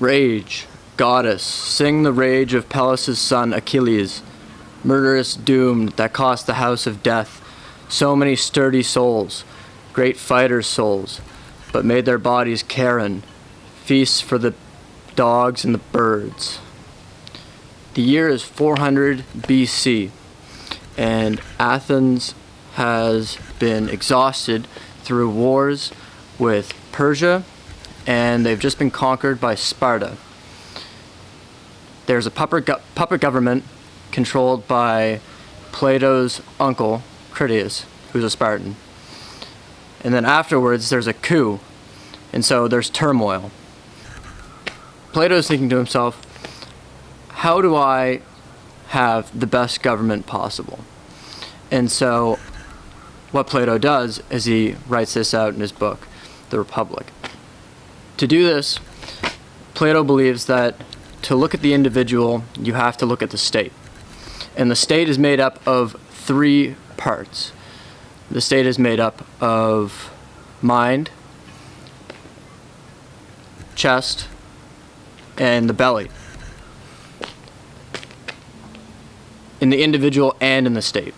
Rage, goddess, sing the rage of Peleus' son Achilles, murderous doomed that cost the house of death so many sturdy souls, great fighters' souls, but made their bodies carrion, feasts for the dogs and the birds. The year is 400 BC, and Athens has been exhausted through wars with Persia, and they've just been conquered by Sparta. There's a puppet government controlled by Plato's uncle, Critias, who's a Spartan. And then afterwards, there's a coup, and so there's turmoil. Plato's thinking to himself, how do I have the best government possible? And so what Plato does is he writes this out in his book, The Republic. To do this, Plato believes that to look at the individual, you have to look at the state. And the state is made up of three parts. The state is made up of mind, chest, and the belly. In the individual and in the state.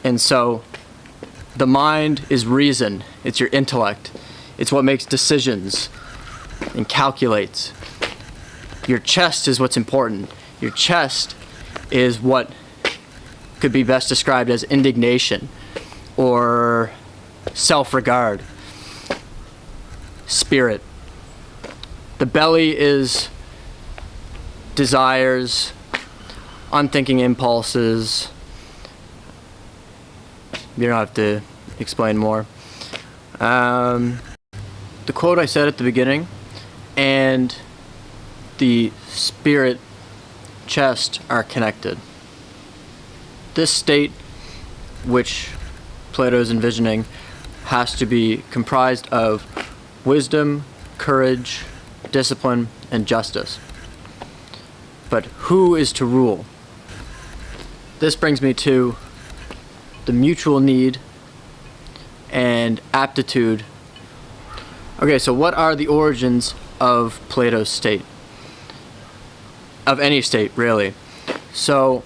And so the mind is reason, it's your intellect, it's what makes decisions and calculates. Your chest is what's important. Your chest is what could be best described as indignation or self-regard. Spirit. The belly is desires, unthinking impulses. You don't have to explain more. The quote I said at the beginning and the spirit chest are connected. This state, which Plato is envisioning, has to be comprised of wisdom, courage, discipline, and justice. But who is to rule? This brings me to the mutual need and aptitude. Okay, so what are the origins of Plato's state? Of any state, really. So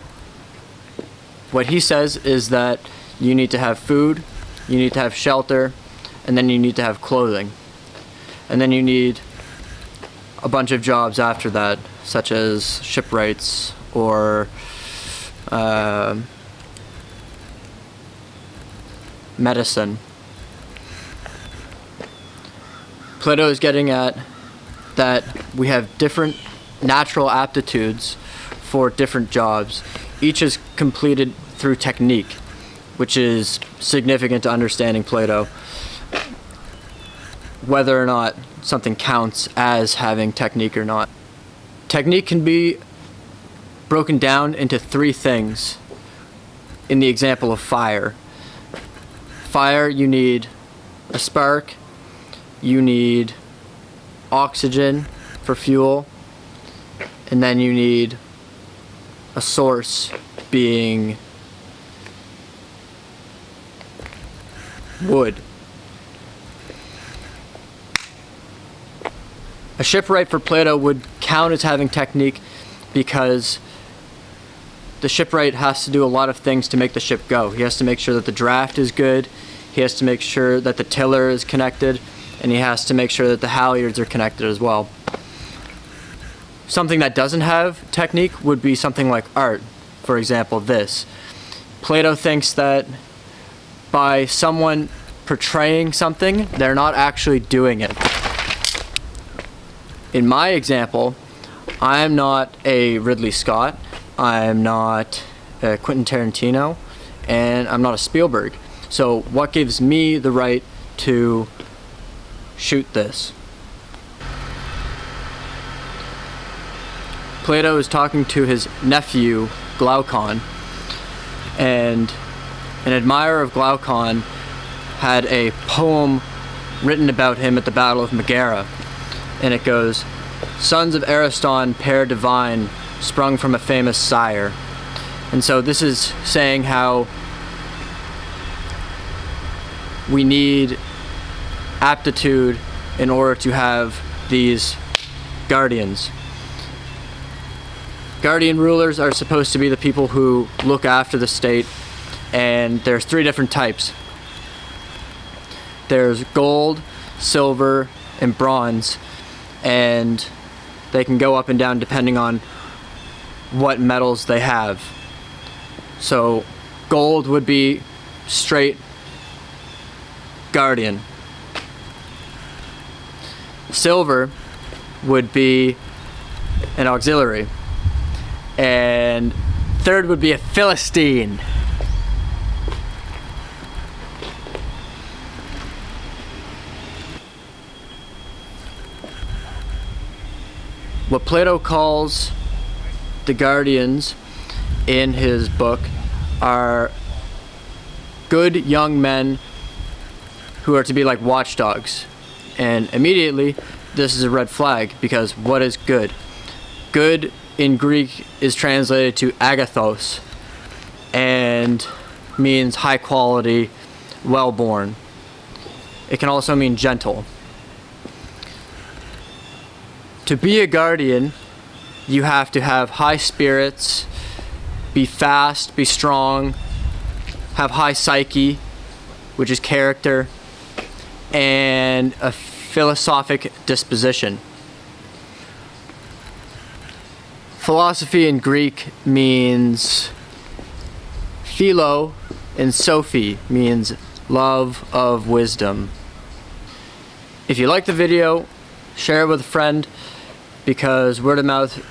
what he says is that you need to have food, you need to have shelter, and then you need to have clothing. And then you need a bunch of jobs after that, such as shipwrights or medicine. Plato is getting at that we have different natural aptitudes for different jobs. Each is completed through technique, which is significant to understanding Plato, whether or not something counts as having technique or not. Technique can be broken down into three things in the example of fire. Fire, you need a spark, you need oxygen for fuel, and then you need a source being wood. A shipwright for Plato would count as having technique because the shipwright has to do a lot of things to make the ship go. He has to make sure that the draft is good, he has to make sure that the tiller is connected, and he has to make sure that the halyards are connected as well. Something that doesn't have technique would be something like art, for example, this. Plato thinks that by someone portraying something, they're not actually doing it. In my example, I'm not a Ridley Scott, I'm not a Quentin Tarantino, and I'm not a Spielberg. So what gives me the right to shoot this? Plato is talking to his nephew, Glaucon, and an admirer of Glaucon had a poem written about him at the Battle of Megara, and it goes, "Sons of Ariston, pair divine, sprung from a famous sire." And so this is saying how we need aptitude in order to have these guardians. Guardian rulers are supposed to be the people who look after the state, and there's 3 different types. There's gold, silver, and bronze, and they can go up and down depending on what metals they have. So gold would be straight guardian. Silver would be an auxiliary. And third would be a Philistine. What Plato calls the guardians in his book are good young men who are to be like watchdogs. And immediately, this is a red flag, because what is good? Good in Greek is translated to agathos and means high quality, well-born. It can also mean gentle. To be a guardian, you have to have high spirits, be fast, be strong, have high psyche, which is character, and a philosophic disposition. Philosophy in Greek means philo, and Sophie means love of wisdom. If you like the video, share it with a friend, because word of mouth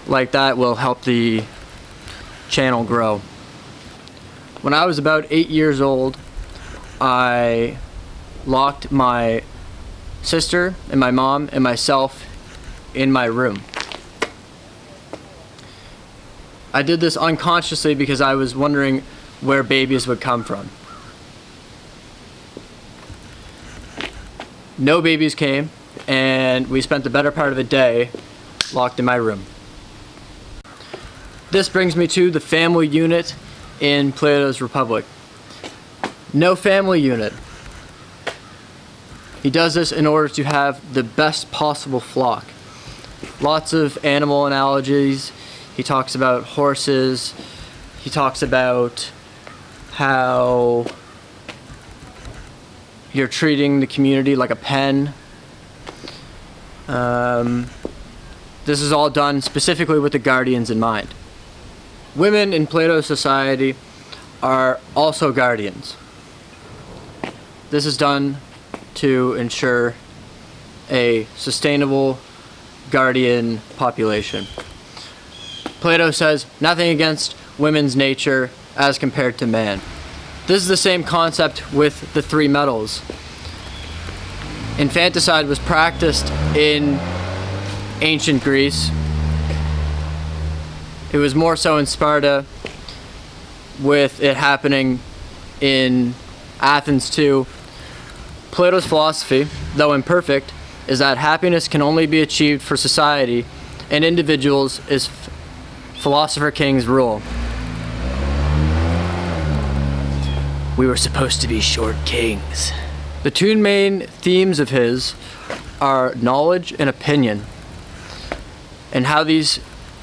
like that will help the channel grow. When I was about 8 years old, I locked my sister and my mom and myself in my room. I did this unconsciously because I was wondering where babies would come from. No babies came, and we spent the better part of a day locked in my room. This brings me to the family unit in Plato's Republic. No family unit. He does this in order to have the best possible flock. Lots of animal analogies. He talks about horses. He talks about how you're treating the community like a pen. This is all done specifically with the guardians in mind. Women in Plato's society are also guardians. This is done to ensure a sustainable guardian population. Plato says nothing against women's nature as compared to man. This is the same concept with the 3 metals. Infanticide was practiced in ancient Greece. It was more so in Sparta, with it happening in Athens too. Plato's philosophy, though imperfect, is that happiness can only be achieved for society and individuals is philosopher king's rule. We were supposed to be short kings. The 2 main themes of his are knowledge and opinion, and how these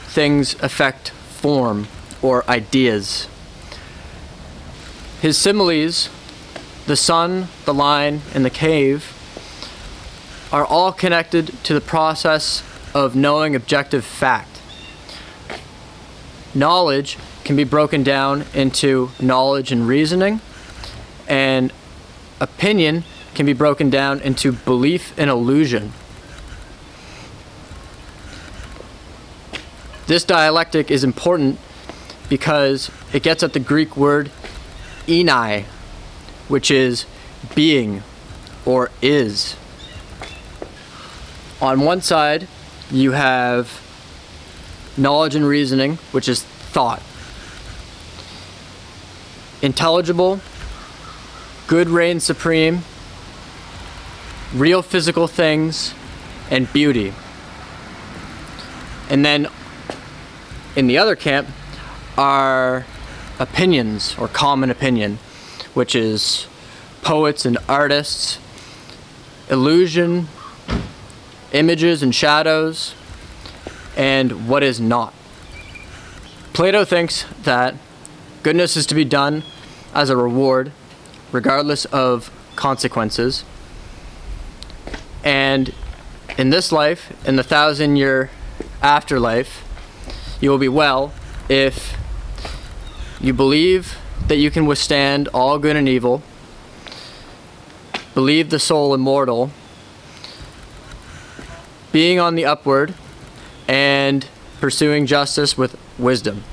things affect form or ideas. His similes, the sun, the line, and the cave, are all connected to the process of knowing objective fact. Knowledge can be broken down into knowledge and reasoning, and opinion can be broken down into belief and illusion. This dialectic is important because it gets at the Greek word enai, which is being or is. On one side, you have knowledge and reasoning, which is thought. Intelligible, good reigns supreme, real physical things, and beauty. And then in the other camp are opinions, or common opinion, which is poets and artists, illusion, images and shadows, and what is not. Plato thinks that goodness is to be done as a reward, regardless of consequences. And in this life, in the 1,000-year afterlife, you will be well if you believe that you can withstand all good and evil, believe the soul immortal, being on the upward, and pursuing justice with wisdom.